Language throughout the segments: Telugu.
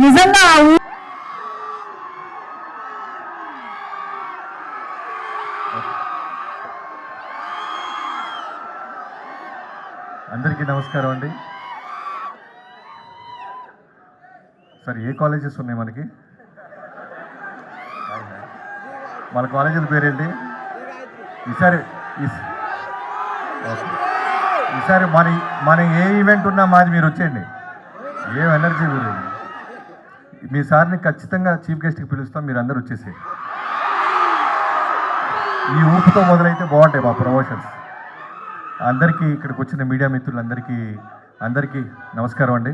నిజంగా అందరికీ నమస్కారం అండి. సార్ ఏ కాలేజెస్ ఉన్నాయి మనకి? మన కాలేజీల పేరేంటి? ఈసారి మన ఏ ఈవెంట్ ఉన్నా మాది మీరు వచ్చేయండి. ఏం ఎనర్జీ గురి. మీ సార్ని ఖచ్చితంగా చీఫ్ గెస్ట్కి పిలుస్తాం, మీరు అందరూ వచ్చేసి ఈ ఊపుతో మొదలైతే బాగుంటాయి మా ప్రమోషన్స్. అందరికీ ఇక్కడికి వచ్చిన మీడియా మిత్రులందరికీ నమస్కారం అండి.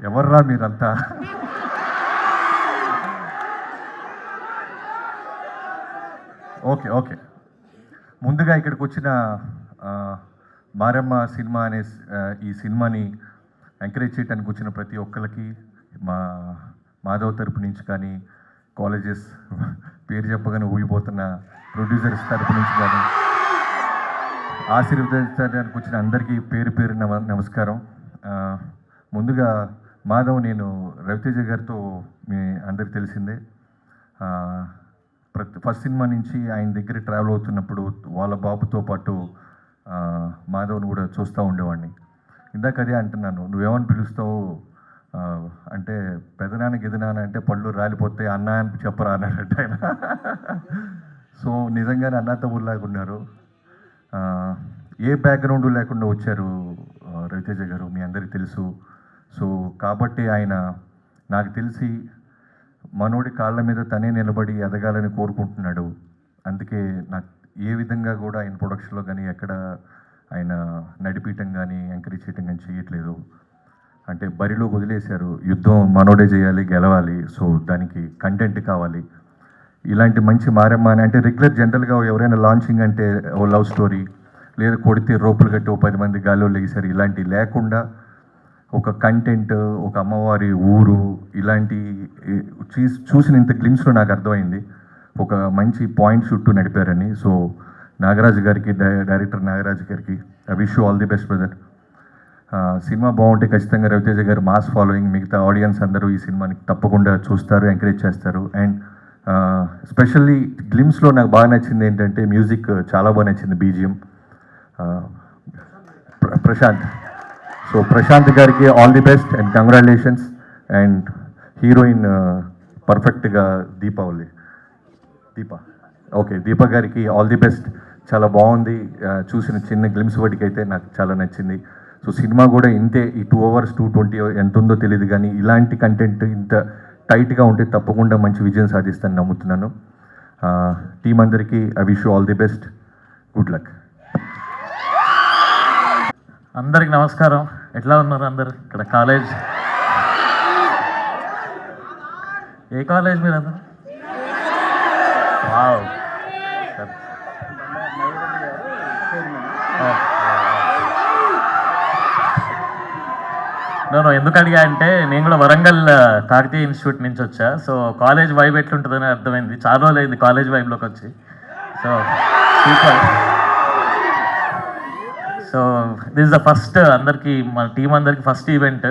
ఎవర్రా మీరంతా? ఓకే ముందుగా ఇక్కడికి వచ్చిన మారమ్మ సినిమా అనే ఈ సినిమాని ఎంకరేజ్ చేయడానికి వచ్చిన ప్రతి ఒక్కరికి మా మాధవ్ తరపు నుంచి కానీ, కాలేజెస్ పేరు చెప్పగానే ఊగిపోతున్న ప్రొడ్యూసర్స్ తరపు నుంచి కానీ ఆశీర్వదించడానికి వచ్చిన అందరికీ పేరు నమస్కారం. ముందుగా మాధవ్, నేను రవితేజ గారితో మీ అందరికి తెలిసిందే. ఫస్ట్ సినిమా నుంచి ఆయన దగ్గర ట్రావెల్ అవుతున్నప్పుడు వాళ్ళ బాబుతో పాటు మాధవ్ని కూడా చూస్తూ ఉండేవాడిని. ఇందాక అదే అంటున్నాను, నువ్వేమని పిలుస్తావు అంటే పెదనాన్న గిదనాన్న అంటే పళ్ళు రాలిపోతాయి, అన్న అని చెప్పరా అన్నాడట ఆయన. సో నిజంగానే అన్న తమ్ముళ్ళలాగా ఉన్నారు. ఏ బ్యాక్గ్రౌండ్ లేకుండా వచ్చారు రవితేజ గారు, మీ అందరికీ తెలుసు. సో కాబట్టి ఆయన నాకు తెలిసి మనోడి కాళ్ళ మీద తనే నిలబడి ఎదగాలని కోరుకుంటున్నాడు. అందుకే నాకు ఏ విధంగా కూడా ఆయన ప్రొడక్షన్లో కానీ ఎక్కడ ఆయన నడిపించడం కానీ ఎంకరేజ్ చేయడం కానీ చేయట్లేదు. అంటే బరిలో వదిలేశారు, యుద్ధం మనోడే చేయాలి, గెలవాలి. సో దానికి కంటెంట్ కావాలి. ఇలాంటి మంచి మారమ్మ అని అంటే రెగ్యులర్ జనరల్గా ఎవరైనా లాంచింగ్ అంటే ఓ లవ్ స్టోరీ, లేదా కొడితే రోపులు కట్టి ఓ 10 మంది గాల్లో లేసారు, ఇలాంటివి లేకుండా ఒక కంటెంట్, ఒక అమ్మవారి ఊరు, ఇలాంటి చూసిన ఇంత గ్లిమ్స్లో నాకు అర్థమైంది ఒక మంచి పాయింట్ చుట్టూ నడిపారని. సో నాగరాజు గారికి, డైరెక్టర్ నాగరాజు గారికి I wish you all the best brother. Cinema బాగుంటే ఖచ్చితంగా రవితేజ గారు మాస్ ఫాలోయింగ్, మిగతా ఆడియన్స్ అందరూ ఈ సినిమాని తప్పకుండా చూస్తారు, ఎంకరేజ్ చేస్తారు. అండ్ స్పెషల్లీ గ్లిమ్స్లో నాకు బాగా నచ్చింది ఏంటంటే మ్యూజిక్ చాలా బాగా నచ్చింది, బీజిఎం. ప్రశాంత్, సో ప్రశాంత్ గారికి all the best and congratulations. And heroine పర్ఫెక్ట్గా దీప గారికి ఆల్ ది బెస్ట్. చాలా బాగుంది. చూసిన చిన్న గ్లిమ్స్ వాటికైతే నాకు చాలా నచ్చింది. సో సినిమా కూడా ఇంతే, ఈ 2 hours 220 ఎంత ఉందో తెలియదు, కానీ ఇలాంటి కంటెంట్ ఇంత టైట్గా ఉంటే తప్పకుండా మంచి విజయం సాధిస్తానని నమ్ముతున్నాను. టీం అందరికీ I wish you all the best, good luck. అందరికి నమస్కారం. ఎట్లా ఉన్నారు అందరు? ఇక్కడ కాలేజ్, ఏ కాలేజ్ మీరు అందరు? వావ్, నేను ఎందుకు అడిగా అంటే నేను కూడా వరంగల్ కాకతీయ ఇన్స్టిట్యూట్ నుంచి వచ్చా. సో కాలేజ్ వైబ్ ఎట్లుంటుందని అర్థమైంది. చాలా రోజులు అయింది కాలేజ్ వైబ్లోకి వచ్చి. So super. So this is the first, అందరికీ మన టీం అందరికీ ఫస్ట్ ఈవెంట్.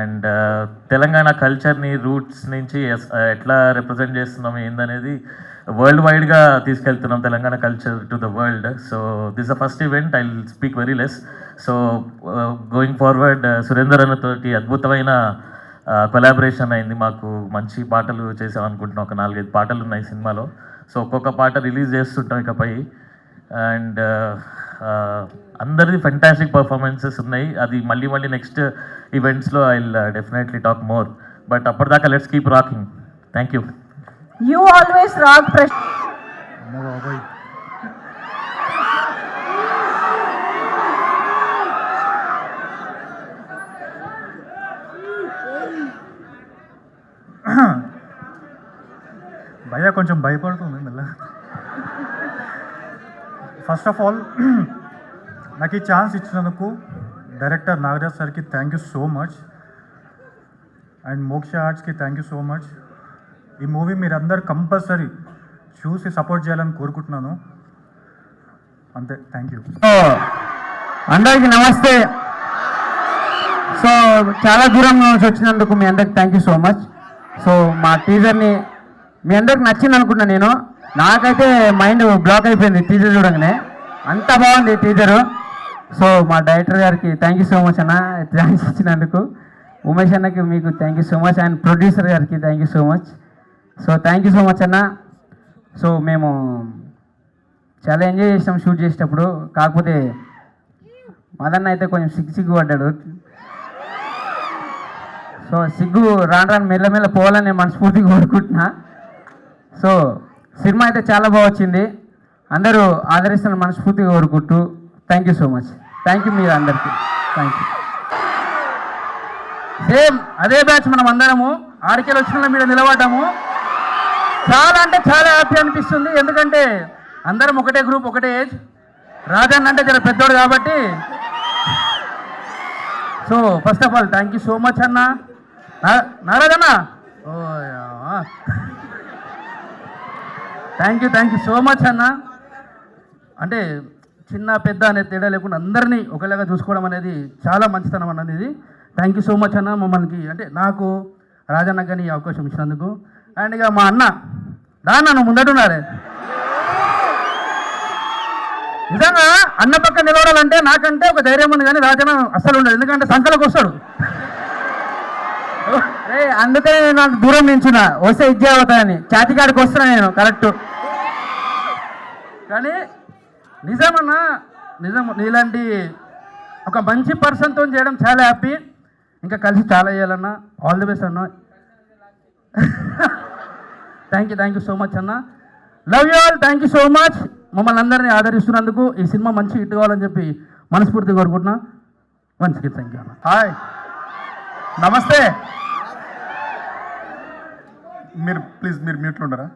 అండ్ తెలంగాణ కల్చర్ని రూట్స్ నుంచి ఎట్లా రిప్రజెంట్ చేస్తున్నాం ఏందనేది వరల్డ్ వైడ్గా తీసుకెళ్తున్నాం Telangana culture to the world. So this the first event, I will speak very less. So going forward Surender అన్నతోటి అద్భుతమైన కొలాబరేషన్ అయింది. మాకు మంచి పాటలు చేసాం అనుకుంటున్నాం. ఒక 4-5 పాటలు ఉన్నాయి సినిమాలో. సో ఒక్కొక్క పాట రిలీజ్ చేస్తుంటాం ఇకపై. అండ్ అందరిది ఫెంటాస్టిక్ పర్ఫార్మెన్సెస్ ఉన్నాయి. అది మళ్ళీ నెక్స్ట్ ఈవెంట్స్లో I will definitely talk more. But అప్పటిదాకా let's keep rocking. Thank you. You always rock. భయ్యా కొంచెం భయపడుతుంది మళ్ళీ. ఫస్ట్ ఆఫ్ ఆల్ నాకు ఈ ఛాన్స్ ఇచ్చినందుకు డైరెక్టర్ నాగరాజ్ సార్కి thank you so much, and మోక్ష ఆర్ట్స్కి థ్యాంక్ యూ సో మచ్. ఈ మూవీ మీరందరూ కంపల్సరీ చూసి సపోర్ట్ చేయాలని కోరుకుంటున్నాను. అంతే, థ్యాంక్ యూ. అందరికీ నమస్తే. సో చాలా దూరం నుంచి వచ్చినందుకు మీ అందరికి thank you so much. So మా టీజర్ని మీ అందరికి నచ్చింది అనుకుంటున్నా. నేను నాకైతే మైండ్ బ్లాక్ అయిపోయింది టీజర్ చూడగానే, అంత బాగుంది టీజరు. సో మా డైరెక్టర్ గారికి థ్యాంక్ యూ సో మచ్ అన్న, థ్యాంక్స్ ఇచ్చినందుకు. ఉమేష్ అన్నకి మీకు thank you so much, and producer గారికి thank you so much. So thank you so much అన్న. సో మేము చాలా ఎంజాయ్ చేసాం షూట్ చేసేటప్పుడు. కాకపోతే మదన్న అయితే కొంచెం సిగ్గు పడ్డాడు. సో సిగ్గు రాను మెల్లమెల్ల పోవాలని నేను మనస్ఫూర్తిగా కోరుకుంటున్నా. సో సినిమా అయితే చాలా బాగా వచ్చింది, అందరూ ఆదరిస్తున్న మనస్ఫూర్తిగా కోరుకుంటూ thank you so much. Thank you మీరు అందరికీ, థ్యాంక్ యూ. సేమ్ అదే బ్యాచ్ మనం అందరము ఆడికెళ్ళి వచ్చిన మీద నిలబడ్డాము. చాలా అంటే చాలా హ్యాపీ అనిపిస్తుంది, ఎందుకంటే అందరం ఒకటే గ్రూప్, ఒకటే ఏజ్. రాజన్న అంటే జర పెద్దోడు కాబట్టి. So first of all thank you so much అన్న. నారాజన్న, ఓ థ్యాంక్ యూ సో మచ్ అన్న. అంటే చిన్న పెద్ద అనే తేడా లేకుండా అందరినీ ఒకలాగా చూసుకోవడం అనేది చాలా మంచితనం అన్నది ఇది. థ్యాంక్ యూ సో మచ్ అన్న, మమ్మల్ని అంటే నాకు రాజన్న కానీ ఈ అవకాశం ఇచ్చినందుకు. అండ్ ఇక మా అన్న నన్ను ముందటున్నారే, నిజంగా అన్న పక్క నిలబడాలంటే నాకంటే ఒక ధైర్యం ఉంది, కానీ రాజన్న అస్సలు ఉండదు, ఎందుకంటే సంకలకు వస్తాడు. అందుకనే నేను నాకు దూరం నించిన, వస్తే ఇజ్జే అవుతాయని చాతికాడికి వస్తున్నా నేను కరెక్ట్. కానీ నిజమన్నా, నిజం నీలాంటి ఒక మంచి పర్సన్తో చేయడం చాలా హ్యాపీ. ఇంకా కలిసి చాలా చేయాలన్నా. ఆల్ ది బెస్ట్ అన్న. థ్యాంక్ యూ సో మచ్ అన్న. Love you all. Thank you so much మమ్మల్ని అందరినీ ఆదరిస్తున్నందుకు. ఈ సినిమా మంచి హిట్ కావాలని చెప్పి మనస్ఫూర్తిగా కోరుకుంటున్నా. మంచిగా థ్యాంక్ యూ అన్న. హాయ్, నమస్తే. మీరు మ్యూట్లో ఉండరా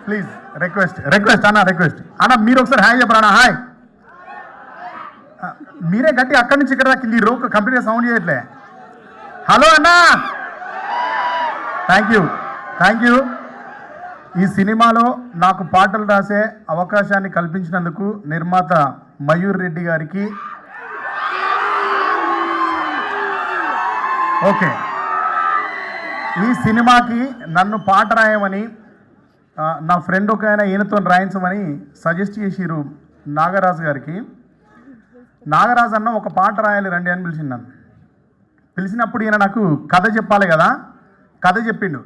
ప్లీజ్. రిక్వెస్ట్ అన్న మీరు ఒకసారి హాయ్ చెప్పరా అన్న. హాయ్. మీరే గట్టి అక్కడి నుంచి ఇక్కడ దాకా ఈ రోక్ కంప్లీట్గా సౌండ్ చేయట్లే. హలో అన్న. Thank you. ఈ సినిమాలో నాకు పాటలు రాసే అవకాశాన్ని కల్పించినందుకు నిర్మాత మయూర్ రెడ్డి గారికి, ఓకే, ఈ సినిమాకి నన్ను పాట రాయమని నా ఫ్రెండ్ ఒక ఆయన ఈయనతో రాయించమని సజెస్ట్ చేసిరు నాగరాజు గారికి. నాగరాజు అన్న ఒక పాట రాయాలి రండి అని పిలిచిండు నన్ను. పిలిచినప్పుడు ఈయన నాకు కథ చెప్పాలి కదా, కథ చెప్పిండు.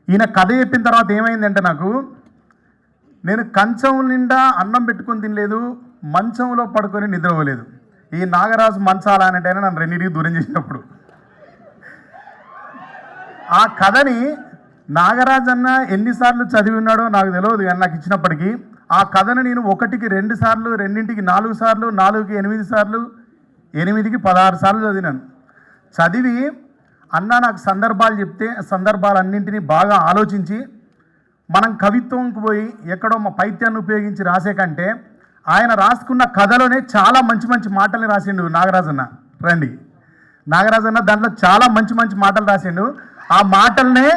ఈయన కథ చెప్పిన తర్వాత ఏమైందంటే నేను కంచం నిండా అన్నం పెట్టుకొని తినలేదు, మంచంలో పడుకొని నిద్రపోలేదు. ఈ నాగరాజు మంచాల అనేటైనా నన్ను రెండింటికి దూరం చేసినప్పుడు ఆ కథని నాగరాజు అన్న ఎన్నిసార్లు చదివి ఉన్నాడో నాకు తెలియదు, కానీ నాకు ఇచ్చినప్పటికీ ఆ కథను నేను 1కి 2 సార్లు, 2కి 4 సార్లు, 4కి 8 సార్లు, 8కి 16 సార్లు చదివినాను. చదివి అన్న నాకు సందర్భాలు చెప్తే సందర్భాలన్నింటినీ బాగా ఆలోచించి మనం కవిత్వంకి పోయి ఎక్కడో మా పైత్యాన్ని ఉపయోగించి రాసే కంటే ఆయన రాసుకున్న కథలోనే చాలా మంచి మంచి మాటల్ని రాసిండు నాగరాజన్న. రండి, నాగరాజన్న దాంట్లో చాలా మంచి మంచి మాటలు రాసిండు. ఆ మాటల్నే,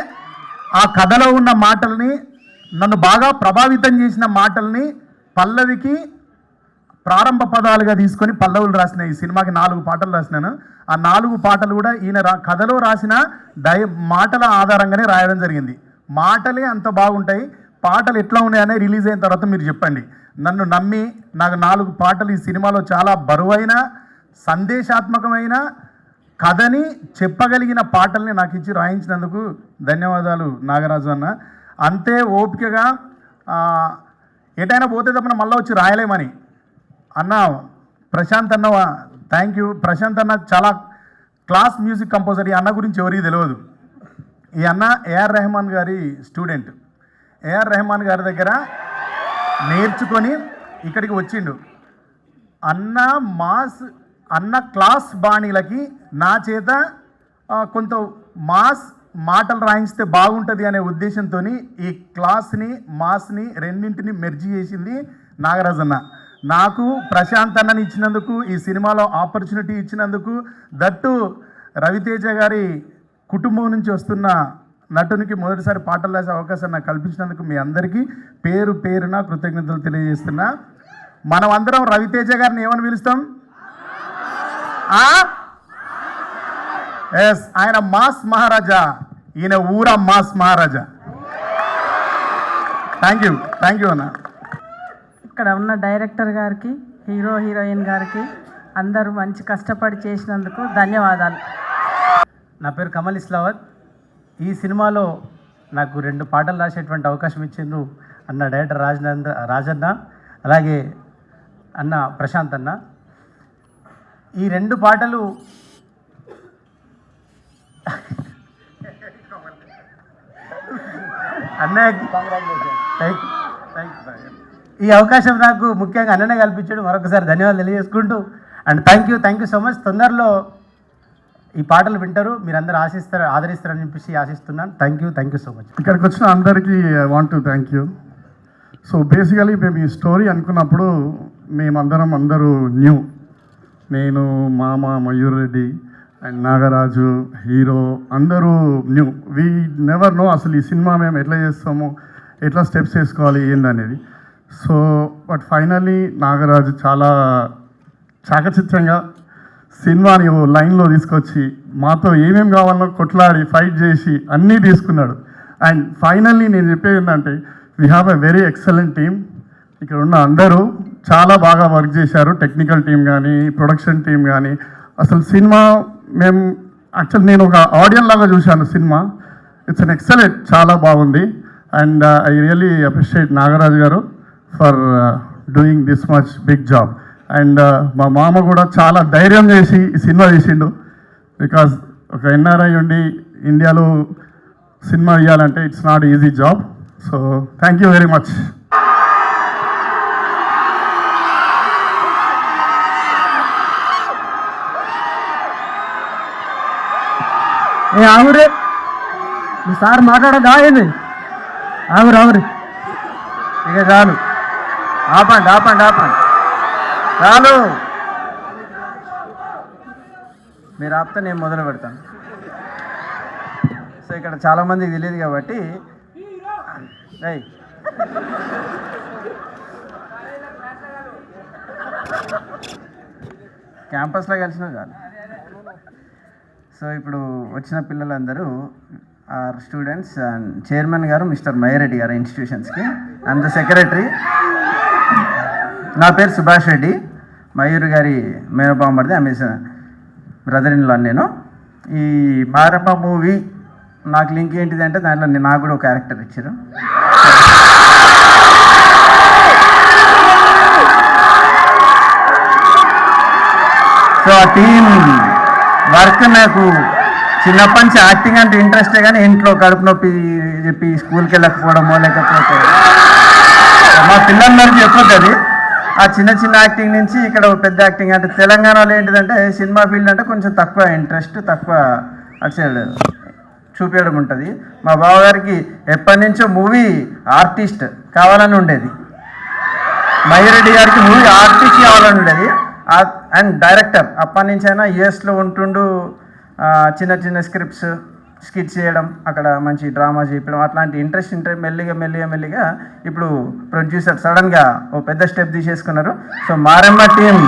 ఆ కథలో ఉన్న మాటల్ని, నన్ను బాగా ప్రభావితం చేసిన మాటల్ని పల్లవికి ప్రారంభ పదాలుగా తీసుకొని పల్లవులు రాసిన ఈ సినిమాకి 4 పాటలు రాసినాను. ఆ 4 పాటలు కూడా ఈయన కథలో రాసిన మాటల ఆధారంగానే రాయడం జరిగింది. మాటలే అంత బాగుంటాయి, పాటలు ఎట్లా ఉన్నాయనే రిలీజ్ అయిన తర్వాత మీరు చెప్పండి. నన్ను నమ్మి నాకు 4 పాటలు ఈ సినిమాలో చాలా బరువైన, సందేశాత్మకమైన, కథని చెప్పగలిగిన పాటల్ని నాకు ఇచ్చి రాయించినందుకు ధన్యవాదాలు నాగరాజు అన్న. అంతే ఓపికగా ఎటైనా పోతే తప్పన మళ్ళీ వచ్చి రాయలేమని అన్న. ప్రశాంత్ అన్న, థ్యాంక్ యూ. ప్రశాంత్ అన్న చాలా క్లాస్ మ్యూజిక్ కంపోజర్. ఈ అన్న గురించి ఎవరికి తెలియదు. ఈ అన్న ఏఆర్ రెహమాన్ గారి స్టూడెంట్. ఏఆర్ రెహమాన్ గారి దగ్గర నేర్చుకొని ఇక్కడికి వచ్చిండు. అన్న క్లాస్ బాణీలకి నా చేత కొంత మాటలు రాయించితే బాగుంటుంది అనే ఉద్దేశంతో ఈ క్లాస్ని, మాస్ని రెండింటిని మెర్జీ చేసింది నాగరాజన్న. నాకు ప్రశాంత్ అన్నని ఇచ్చినందుకు, ఈ సినిమాలో ఆపర్చునిటీ ఇచ్చినందుకు, దట్టు రవితేజ గారి కుటుంబం నుంచి వస్తున్న నటునికి మొదటిసారి పాటలు రాసే అవకాశం నాకు కల్పించినందుకు మీ అందరికీ పేరు పేరున కృతజ్ఞతలు తెలియజేస్తున్నా. మనం అందరం రవితేజ గారిని ఏమని పిలుస్తాం? ఎస్, ఆయన మాస్ మహారాజా, ఈయన ఊర మాస్ మహారాజా. థ్యాంక్ యూ అన్న. ఇక్కడ ఉన్న డైరెక్టర్ గారికి, హీరో హీరోయిన్ గారికి, అందరూ మంచి కష్టపడి చేసినందుకు ధన్యవాదాలు. నా పేరు కమల్ ఇస్లావత్. ఈ సినిమాలో నాకు 2 పాటలు రాసేటువంటి అవకాశం ఇచ్చిండ్రు అన్న డైరెక్టర్ రాజన్న, అలాగే అన్న ప్రశాంత్ అన్న. ఈ 2 పాటలు అన్నయ్యకి ఈ అవకాశం నాకు ముఖ్యంగా అన్ననే కల్పించాడు. మరొకసారి ధన్యవాదాలు తెలియజేసుకుంటూ, and thank you so much. తొందరలో ఈ పాటలు వింటారు, మీరందరూ ఆదరిస్తారని చెప్పేసి ఆశిస్తున్నాను. Thank you so much. ఇక్కడికి వచ్చిన అందరికీ I want to thank you. So basically మేము ఈ స్టోరీ అనుకున్నప్పుడు అందరూ న్యూ. నేను, మామ, మయూర్ రెడ్డి అండ్ నాగరాజు, హీరో అందరూ న్యూ. వీ నెవర్ నో అసలు ఈ సినిమా మేము ఎట్లా చేస్తాము, ఎట్లా స్టెప్స్ వేసుకోవాలి ఏందనేది. సో బట్ ఫైనల్లీ నాగరాజు చాలా చాకచిత్యంగా సినిమాని లైన్లో తీసుకొచ్చి మాతో ఏమేమి కావాలో కొట్లాడి ఫైట్ చేసి అన్నీ తీసుకున్నాడు. అండ్ ఫైనల్లీ నేను చెప్పేది ఏంటంటే we have a very excellent team. ఇక్కడ ఉన్న అందరూ చాలా బాగా వర్క్ చేశారు. టెక్నికల్ టీం కానీ, ప్రొడక్షన్ టీం కానీ. అసలు సినిమా నేను ఒక ఆడియన్ లాగా చూశాను సినిమా. ఇట్స్ అన్ ఎక్సలెంట్, చాలా బాగుంది. And I really appreciate Nagaraju గారు for doing this much big job. And మా మామ కూడా చాలా ధైర్యం చేసి ఈ సినిమా తీసిండు. బికాజ్ ఒక ఎన్ఆర్ఐ ఉండి ఇండియాలో సినిమా తీయాలంటే it's not easy job. So thank you very much. ఆగురే, మీ సార్ మాట్లాడదా ఏంది? ఆగురు ఇక చాలు, ఆపండి చాలు. మీరు ఆపితే నేను మొదలు పెడతాను. సో ఇక్కడ చాలామందికి తెలియదు కాబట్టి క్యాంపస్లో కలిసినా చాలు. సో ఇప్పుడు వచ్చిన పిల్లలందరూ ఆర్ స్టూడెంట్స్ అండ్ చైర్మన్ గారు మిస్టర్ మయ్యారెడ్డి గారు ఇన్స్టిట్యూషన్స్కి, అండ్ ద సెక్రటరీ. నా పేరు సుభాష్ రెడ్డి, మయూర్ గారి మేనబామర్ది, అమెజాన్ బ్రదర్ ఇన్ లా. నేను ఈ మారమ్మ మూవీ నాకు లింక్ ఏంటిది అంటే దాంట్లో నాకు కూడా ఒక క్యారెక్టర్ ఇచ్చారు. సో ఆ టీమ్ వర్క్ నాకు చిన్నప్పటి నుంచి యాక్టింగ్ అంటే ఇంట్రెస్టే, కానీ ఇంట్లో కడుపు నొప్పి చెప్పి స్కూల్కి వెళ్ళకపోవడమో లేకపోతే మా పిల్లలందరికీ చెప్పొద్దు. ఆ చిన్న యాక్టింగ్ నుంచి ఇక్కడ పెద్ద యాక్టింగ్ అంటే తెలంగాణలో ఏంటిదంటే సినిమా ఫీల్డ్ అంటే కొంచెం తక్కువ ఇంట్రెస్ట్, తక్కువ అటు సైడ్ చూపించడం ఉంటుంది. మా బావగారికి ఎప్పటి నుంచో మూవీ ఆర్టిస్ట్ కావాలని ఉండేది. మయ్యారెడ్డి గారికి మూవీ ఆర్టిస్ట్ కావాలని ఉండేది. అండ్ డైరెక్టర్ అప్పటి నుంచి అయినా యూఎస్లో ఉంటుండు, చిన్న స్కిట్స్ చేయడం, అక్కడ మంచి డ్రామా చేయడం, అట్లాంటి ఇంట్రెస్ట్ మెల్లిగా ఇప్పుడు ప్రొడ్యూసర్ సడన్గా ఓ పెద్ద స్టెప్ తీసేసుకున్నారు. So Maramma team,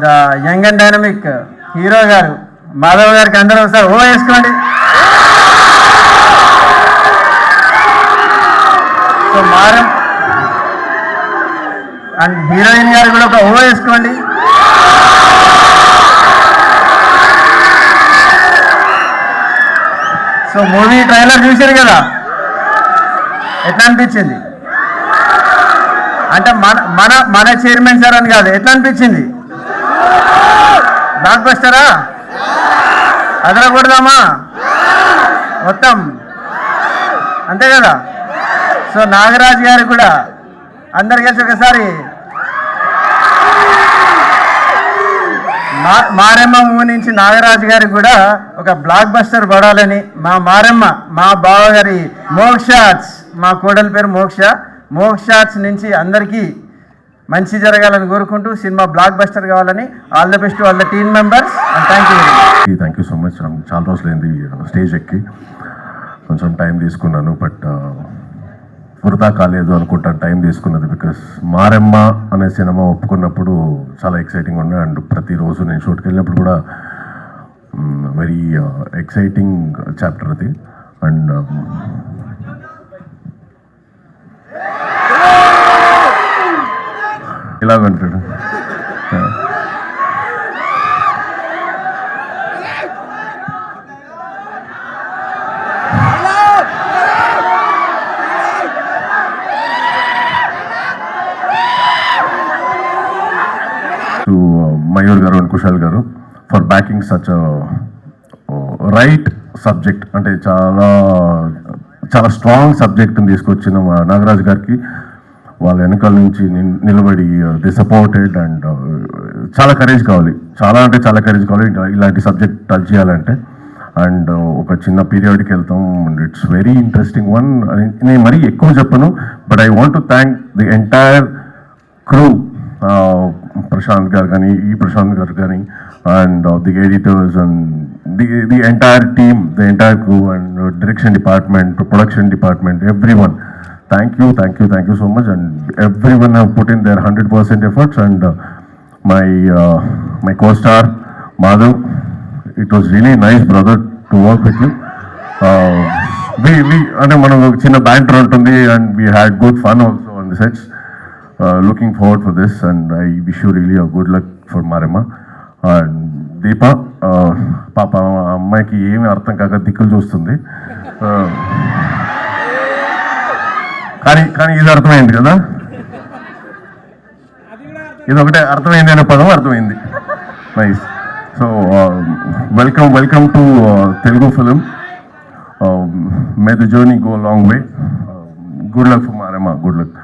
the young and dynamic hero గారు మాధవ్ గారికి అందరూ ఒకసారి ఓ వేసుకోండి. సో అండ్ హీరోయిన్ గారు కూడా ఒక ఓ వేసుకోండి. సో మూవీ ట్రైలర్ చూశారు కదా, ఎట్లా అనిపించింది? అంటే మన చైర్మన్ సార్ అని కాదు, ఎట్లా అనిపించింది? బ్లాక్ బస్టరా? అదరకూడదామా మొత్తం, అంతే కదా? సో నాగరాజు గారు కూడా అందరు కలిసి ఒకసారి మారెమ్మ మూవీ నుంచి నాగరాజు గారికి కూడా ఒక బ్లాక్ బస్టర్ పడాలని, మా మారెమ్మ మా బావగారి మోక్షాట్స్, మా కోడలి పేరు మోక్షాట్స్ నుంచి అందరికీ మంచి జరగాలని కోరుకుంటూ సినిమా బ్లాక్ బస్టర్ కావాలని all the best to all the team members. Thank you so much. చాలా రోజులైంది స్టేజ్ ఎక్కి, కొంచెం టైం తీసుకున్నాను, బట్ వృధా కాలేదు అనుకుంటాను టైం తీసుకున్నది. బికాస్ మారెమ్మ అనే సినిమా ఒప్పుకున్నప్పుడు చాలా ఎక్సైటింగ్ ఉండే, అండ్ ప్రతిరోజు నేను షూట్కి వెళ్ళినప్పుడు కూడా వెరీ ఎక్సైటింగ్ చాప్టర్ అది. అండ్ ఇలాగంటాడు టు మయూర్ గారు అండ్ కుశాల్ గారు for backing such right subject. అంటే చాలా చాలా స్ట్రాంగ్ సబ్జెక్ట్ని తీసుకొచ్చిన నాగరాజ్ గారికి వాళ్ళ వెనకాల నుంచి నిలబడి ది సపోర్టెడ్. అండ్ చాలా కరేజ్ కావాలి, చాలా అంటే చాలా కరేజ్ కావాలి ఇలాంటి సబ్జెక్ట్ టచ్ చేయాలంటే. అండ్ ఒక చిన్న పీరియడ్కి వెళ్తాం and it's very interesting one. నేను మరీ ఎక్కువ చెప్పను, but I want to thank the entire crew, Prashant garu కానీ, ప్రశాంత్ గారు కానీ, and the editors and the entire team, the entire crew and direction department, production department, everyone. Thank you so much, and everyone have put in their 100% efforts. And my co-star Madhav, it was really nice, brother, to work with you. We ante manam chinna banter untundi, and we had good fun also on the sets. Looking forward for this, and I wish you really a good luck for Maremma. And Deepa, papa ammayiki emi artham kaaka dikkulu chustundi. కానీ ఇది అర్థమైంది కదా, ఇది ఒకటే అర్థమైంది అనే పదం అర్థమైంది. Nice. So welcome to Telugu film. May the journey go long way. Good luck for Maremma, good luck.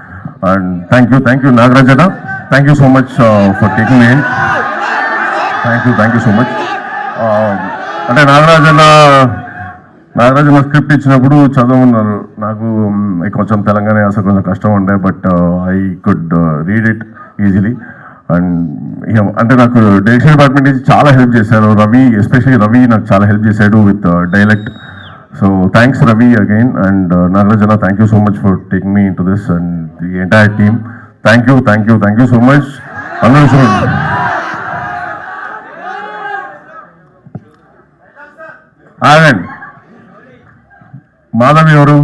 And thank you Nagaraj అన్న, thank you so much for taking me in. Thank you so much. అంటే నాగరాజ్ అన్న స్క్రిప్ట్ ఇచ్చినప్పుడు చదవమన్నారు. నాకు కొంచెం తెలంగాణ యాస కొంచెం కష్టం ఉండే, but I could read it easily. And అంటే నాకు డైరెక్షన్ డిపార్ట్మెంట్ నుంచి చాలా హెల్ప్ చేశారు. రవి, ఎస్పెషల్లీ రవి నాకు చాలా హెల్ప్ చేశాడు with dialect. So thanks Ravi again. And నాగరాజన్న, thank you so much for taking me in to this and the entire team. Thank you so much. అందరూ ఆగండి. మాధవ్ ఎవరు?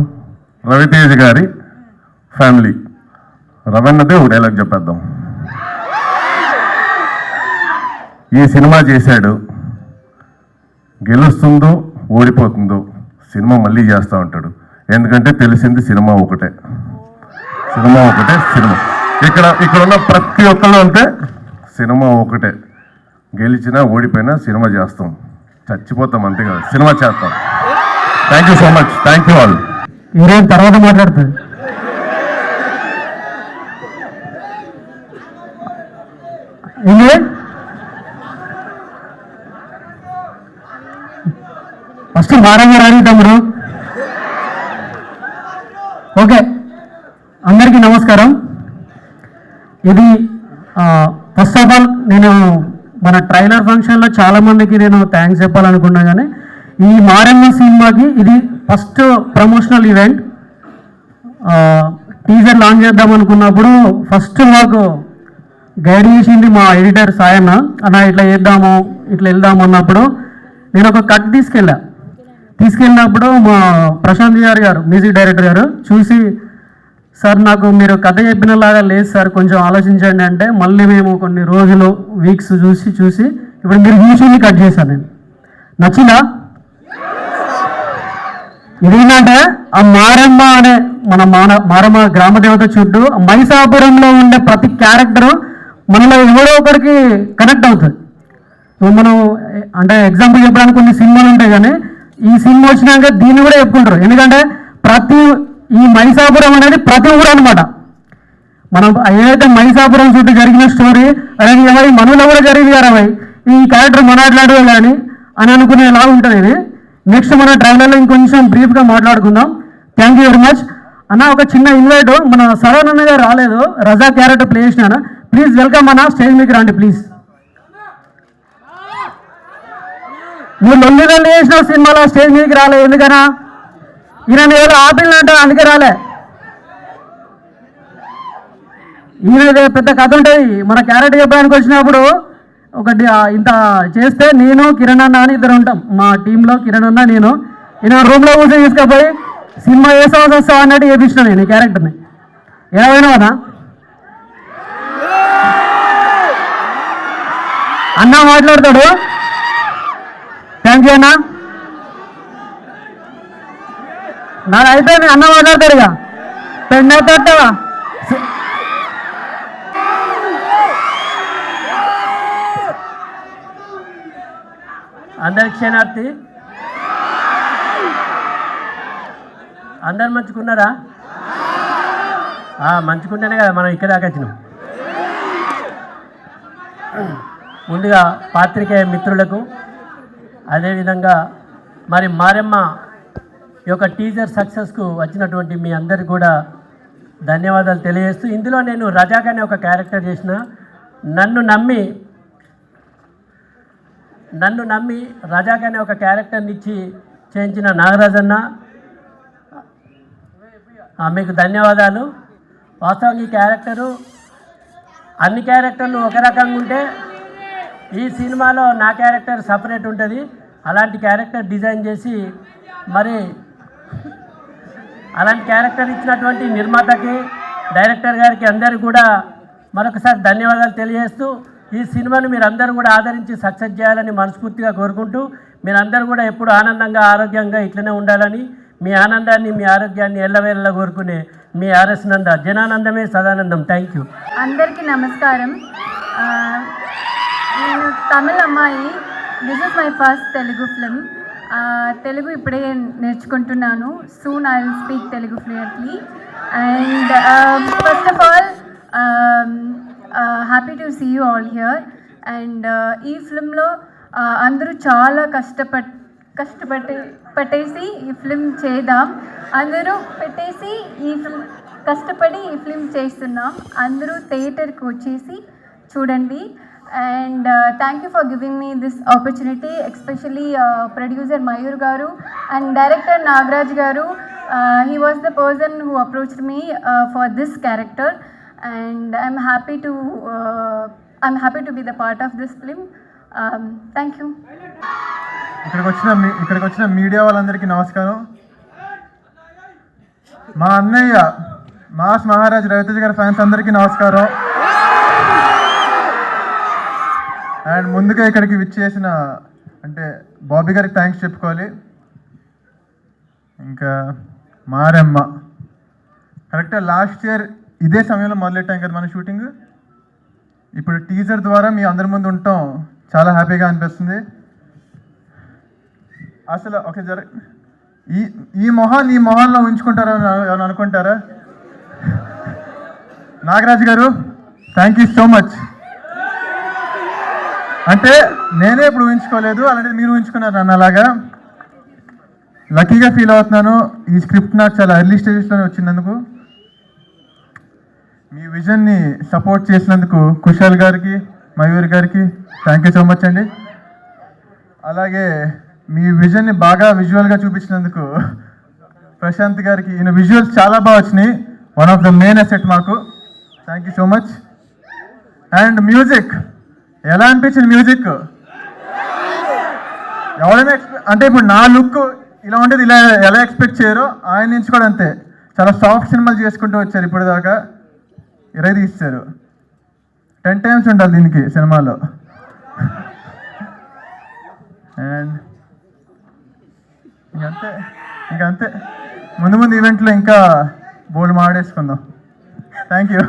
రవితేజ్ గారి ఫ్యామిలీ. రవన్నదే ఒక డైలాగ్ చెప్పేద్దాం. ఈ సినిమా చేశాడు, గెలుస్తుందో ఓడిపోతుందో సినిమా మళ్ళీ చేస్తూ ఉంటాడు. ఎందుకంటే తెలిసింది సినిమా ఒకటే. ఇక్కడ ఉన్న ప్రతి ఒక్కళ్ళు అంటే సినిమా ఒకటే. గెలిచినా ఓడిపోయినా సినిమా చేస్తాం, చచ్చిపోతాం అంతే కదా, సినిమా చేస్తాం. Thank you so much. Thank you all. ఈరోజు తర్వాత మాట్లాడుతుంది. ఫస్ట్ మారంగా రాని తమ్ముడు. ఓకే, అందరికీ నమస్కారం. ఇది ఫస్ట్ ఆఫ్ ఆల్ నేను మన ట్రైలర్ ఫంక్షన్లో చాలామందికి నేను థ్యాంక్స్ చెప్పాలనుకున్నా, కానీ ఈ మారెమ్మ సినిమాకి ఇది first promotional event. Teaser launch చేద్దాం అనుకున్నప్పుడు ఫస్ట్ మాకు గైడ్ చేసింది మా ఎడిటర్ సాయన్న. అన్న ఇట్లా చేద్దాము, ఇట్లా వెళ్దాము అన్నప్పుడు నేను ఒక కట్ తీసుకెళ్ళినప్పుడు మా ప్రశాంత్ గారు మ్యూజిక్ డైరెక్టర్ గారు చూసి, సార్ నాకు మీరు కథ చెప్పినలాగా లేదు సార్, కొంచెం ఆలోచించండి అంటే, మళ్ళీ మేము కొన్ని రోజులు వీక్స్ చూసి ఇప్పుడు మీరు చూసి కట్ చేశాను. నేను నచ్చిందా? ఇదేంటంటే ఆ మారెమ్మ అనే మన మారెమ్మ గ్రామ దేవత చుట్టూ మైసాపురంలో ఉండే ప్రతి క్యారెక్టరు మనలో ఎవరో ఒకరికి కనెక్ట్ అవుతుంది. మనం అంటే ఎగ్జాంపుల్ చెప్పడానికి కొన్ని సినిమాలు ఉంటాయి, కానీ ఈ సినిమా వచ్చినాక దీన్ని కూడా చెప్పుకుంటారు. ఎందుకంటే ఈ మైసాపురం అనేది ప్రతి ఊరు అనమాట. మనం ఏదైతే మైసాపురం చుట్టూ జరిగిన స్టోరీ అనేది ఏమై మనలో కూడా జరిగింది కదా, ఈ క్యారెక్టర్ మాట్లాడదు కానీ అని అనుకునేలాగా ఉంటుంది ఇది. నెక్స్ట్ మన ట్రైలర్లో ఇంకొంచెం బ్రీఫ్గా మాట్లాడుకుందాం. థ్యాంక్ యూ వెరీ మచ్ అన్న. ఒక చిన్న ఇన్వైట్, మన సరవణన్న గారు రాలేదు, రజా క్యారెక్టర్ ప్లే చేసిన. ప్లీజ్ వెల్కమ్ అన్న, స్టేజ్ మీకు రండి ప్లీజ్. నువ్వు లొల్లి చేసిన సినిమాలో స్టేజ్ మీదకి రాలే, ఎందుకనా? ఈయన ఏదో ఆపిల్లంటే అందుకే రాలే. ఈయన పెద్ద కథ ఉంటుంది. మన క్యారెక్టర్ చెప్పడానికి వచ్చినప్పుడు ఒకటి ఇంత చేస్తే నేను కిరణ్ అన్న అని ఇద్దరు ఉంటాం మా టీంలో. కిరణ్ అన్న నేను ఈయన రూమ్లో కూర్చొని తీసుకపోయి సినిమా వస్తావు అన్నట్టు చేపించిన నేను ఈ క్యారెక్టర్ని. ఎలా పోయినావనా అన్న మాట్లాడతాడు. థ్యాంక్ యూ అన్న. నాకు అయిపోయింది, అన్న మాట్లాడతాడు. ఇక పెండ అందరి క్షణార్థి అందరు మంచుకున్నారా? మంచుకుంటేనే కదా మనం ఇక్కడ దాకా వచ్చినాం. ముందుగా పాత్రికేయ మిత్రులకు, అదేవిధంగా మరి మారెమ్మ యొక్క టీజర్ సక్సెస్కు వచ్చినటువంటి మీ అందరికి కూడా ధన్యవాదాలు తెలియజేస్తూ, ఇందులో నేను రజాక్ అనే ఒక క్యారెక్టర్ చేసిన, నన్ను నమ్మి రజాక్ అనే ఒక క్యారెక్టర్ని ఇచ్చి చేయించిన నాగరాజన్న మీకు ధన్యవాదాలు. వాస్తవంగా ఈ క్యారెక్టరు అన్ని క్యారెక్టర్లు ఒక రకంగా ఉంటే ఈ సినిమాలో నా క్యారెక్టర్ సపరేట్ ఉంటుంది. అలాంటి క్యారెక్టర్ డిజైన్ చేసి మరి అలాంటి క్యారెక్టర్ ఇచ్చినటువంటి నిర్మాతకి, డైరెక్టర్ గారికి అందరికీ కూడా మరొకసారి ధన్యవాదాలు తెలియజేస్తూ, ఈ సినిమాను మీరందరూ కూడా ఆదరించి సక్సెస్ చేయాలని మనస్ఫూర్తిగా కోరుకుంటూ, మీరందరూ కూడా ఎప్పుడు ఆనందంగా ఆరోగ్యంగా ఇట్లనే ఉండాలని, మీ ఆనందాన్ని మీ ఆరోగ్యాన్ని ఎల్లవేళలా కోరుకునే మీ ఆర్ఎస్ నంద. జనానందమే సదానందం. Thank you. అందరికీ నమస్కారం. నేను తమిళ అమ్మాయి. This is my first Telugu film. Telugu ఇప్పుడే నేర్చుకుంటున్నాను. Soon I will speak Telugu fluently. And first of all happy to see you all here. And ఈ ఫిల్మ్లో అందరూ చాలా కష్టపట్టేసి ఈ ఫిల్మ్ చేద్దాం. అందరూ పెట్టేసి కష్టపడి ఈ ఫిల్మ్ చేస్తున్నాం. అందరూ థియేటర్కి వచ్చేసి చూడండి. And thank you for giving me this opportunity, especially producer Mayur Garu and director Nagraj Garu. He was the person who approached me for this character, and I'm happy to be the part of this film. Thank you. ఇక్కడికి వచ్చిన మీడియా వాళ్ళందరికీ నమస్కారం. మా అన్నయ్య మాస్ మహారాజ్ రవితేజ గారి ఫ్యాన్స్ అందరికీ నమస్కారం. అండ్ ముందుగా ఇక్కడికి విచ్చేసిన అంటే బాబీ గారికి థ్యాంక్స్ చెప్పుకోవాలి. ఇంకా మారెమ్మ కరెక్ట్గా లాస్ట్ ఇయర్ ఇదే సమయంలో మొదలెట్టాం కదా మన షూటింగ్. ఇప్పుడు టీజర్ ద్వారా మీ అందరి ముందు ఉండటం చాలా హ్యాపీగా అనిపిస్తుంది. అసలు ఒక ఈ మొహాల్లో ఉంచుకుంటారని అనుకుంటారా? నాగరాజ్ గారు థ్యాంక్ యూ సో మచ్. అంటే నేనే ఇప్పుడు ఊహించుకోలేదు, అలాంటిది మీరు ఊహించుకున్నారు నన్ను. అలాగా లక్కీగా ఫీల్ అవుతున్నాను. ఈ స్క్రిప్ట్ నాకు చాలా ఎర్లీ స్టేజెస్లోనే వచ్చినందుకు, మీ విజన్ని సపోర్ట్ చేసినందుకు కుశాల్ గారికి, మయూర్ గారికి థ్యాంక్ యూ సో మచ్ అండి. అలాగే మీ విజన్ని బాగా విజువల్గా చూపించినందుకు ప్రశాంత్ గారికి, ఈయన విజువల్స్ చాలా బాగా వచ్చినాయి. One of the main asset మాకు. Thank you so much. And music ఎలా అనిపించింది? మ్యూజిక్ ఎవరైనా అంటే ఇప్పుడు నా లుక్ ఇలా ఉండేది, ఇలా ఎలా ఎక్స్పెక్ట్ చేయరో ఆయన నుంచి కూడా అంతే. చాలా సాఫ్ట్ సినిమాలు చేసుకుంటూ వచ్చారు ఇప్పుడు దాకా. 20 తీస్తారు. 10 times ఉండాలి దీనికి సినిమాలో. అండ్ ఇంకంతే ముందు ఈవెంట్లో ఇంకా బోల్డ్ మాడేసుకుందాం. Thank you.